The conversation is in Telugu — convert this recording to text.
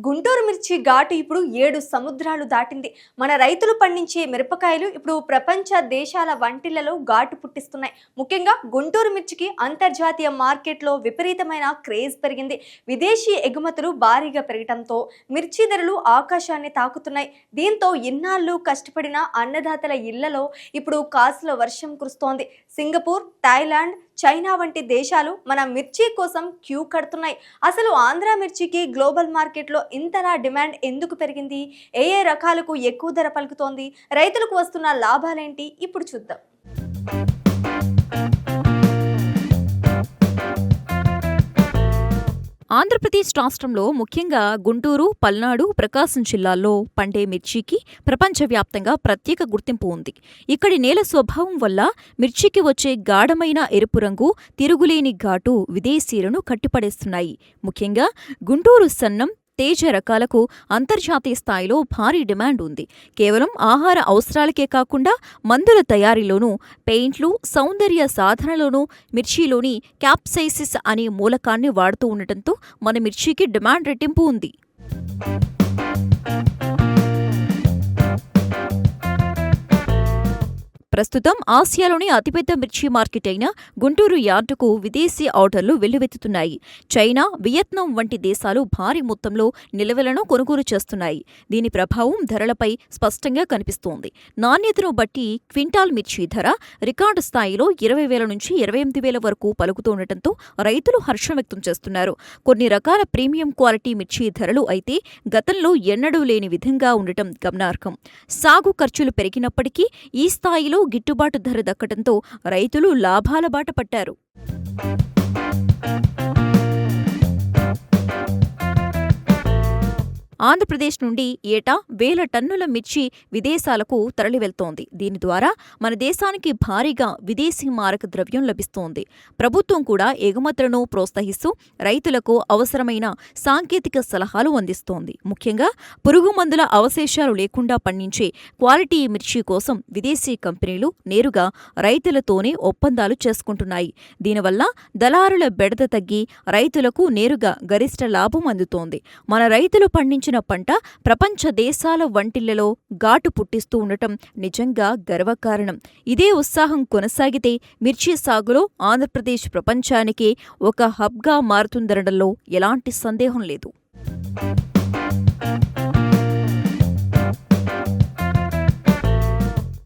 గుంటూరు మిర్చి ఘాటు ఇప్పుడు 7 సముద్రాలు దాటింది. మన రైతులు పండించే మిరపకాయలు ఇప్పుడు ప్రపంచ దేశాల వంటిళ్లలో ఘాటు పుట్టిస్తున్నాయి. ముఖ్యంగా గుంటూరు మిర్చికి అంతర్జాతీయ మార్కెట్లో విపరీతమైన క్రేజ్ పెరిగింది. విదేశీ ఎగుమతులు భారీగా పెరగడంతో మిర్చి ధరలు ఆకాశాన్ని తాకుతున్నాయి. దీంతో ఇన్నాళ్ళు కష్టపడిన అన్నదాతల ఇళ్లలో ఇప్పుడు కాసుల వర్షం కురుస్తోంది. సింగపూర్, థాయిలాండ్, చైనా వంటి దేశాలు మన మిర్చి కోసం క్యూ కడుతున్నాయి. అసలు ఆంధ్ర మిర్చికి గ్లోబల్ మార్కెట్లో ఇంతలా డిమాండ్ ఎందుకు పెరిగింది? ఏ రకాలకు ఎక్కువ ధర పలుకుతోంది? రైతులకు వస్తున్న లాభాలేంటి? ఇప్పుడు చూద్దాం. ఆంధ్రప్రదేశ్ రాష్ట్రంలో ముఖ్యంగా గుంటూరు, పల్నాడు, ప్రకాశం జిల్లాల్లో పండే మిర్చికి ప్రపంచవ్యాప్తంగా ప్రత్యేక గుర్తింపు ఉంది. ఇక్కడి నేల స్వభావం వల్ల మిర్చికి వచ్చే గాఢమైన ఎరుపు రంగు, తిరుగులేని ఘాటు విదేశీయులను కట్టిపడేస్తున్నాయి. ముఖ్యంగా గుంటూరు సన్నం, తేజ రకాలకు అంతర్జాతీయ స్థాయిలో భారీ డిమాండ్ ఉంది. కేవలం ఆహార అవసరాలకే కాకుండా మందుల తయారీలోనూ, పెయింట్లు, సౌందర్య సాధనలోనూ మిర్చిలోని క్యాప్సైసిస్ అనే మూలకాన్ని వాడుతూ ఉండటంతో మన మిర్చికి డిమాండ్ రెట్టింపు ఉంది. ప్రస్తుతం ఆసియాలోని అతిపెద్ద మిర్చి మార్కెట్ అయిన గుంటూరు యార్డుకు విదేశీ ఆర్డర్లు వెల్లువెత్తుతున్నాయి. చైనా, వియత్నాం వంటి దేశాలు భారీ మొత్తంలో నిల్వలను కొనుగోలు చేస్తున్నాయి. దీని ప్రభావం ధరలపై స్పష్టంగా కనిపిస్తోంది. నాణ్యతను బట్టి క్వింటాల్ మిర్చి ధర రికార్డు స్థాయిలో 20,000 నుంచి 28,000 వరకు పలుకుతుండటంతో రైతులు హర్షం వ్యక్తం చేస్తున్నారు. కొన్ని రకాల ప్రీమియం క్వాలిటీ మిర్చి ధరలు అయితే గతంలో ఎన్నడూ లేని విధంగా ఉండటం గమనార్హం. సాగు ఖర్చులు పెరిగినప్పటికీ ఈ స్థాయిలో గిట్టుబాటు ధర దక్కడంతో రైతులు లాభాల బాట పట్టారు. ఆంధ్రప్రదేశ్ నుండి ఏటా 1,000 టన్నుల మిర్చి విదేశాలకు తరలివెళ్తోంది. దీని ద్వారా మన దేశానికి భారీగా విదేశీ మారక ద్రవ్యం లభిస్తోంది. ప్రభుత్వం కూడా ఎగుమతులను ప్రోత్సహిస్తూ రైతులకు అవసరమైన సాంకేతిక సలహాలు అందిస్తోంది. ముఖ్యంగా పురుగు మందుల అవశేషాలు లేకుండా పండించే క్వాలిటీ మిర్చి కోసం విదేశీ కంపెనీలు నేరుగా రైతులతోనే ఒప్పందాలు చేసుకుంటున్నాయి. దీనివల్ల దళారుల బెడద తగ్గి రైతులకు నేరుగా గరిష్ట లాభం అందుతోంది. మన రైతులు పండించిన పంట ప్రపంచ దేశాల వంటిళ్లలో ఘాటు పుట్టిస్తూ ఉండటం నిజంగా గర్వకారణం. ఇదే ఉత్సాహం కొనసాగితే మిర్చి సాగులో ఆంధ్రప్రదేశ్ ప్రపంచానికే ఒక హబ్గా మారుతుందనడంలో ఎలాంటి సందేహం లేదు.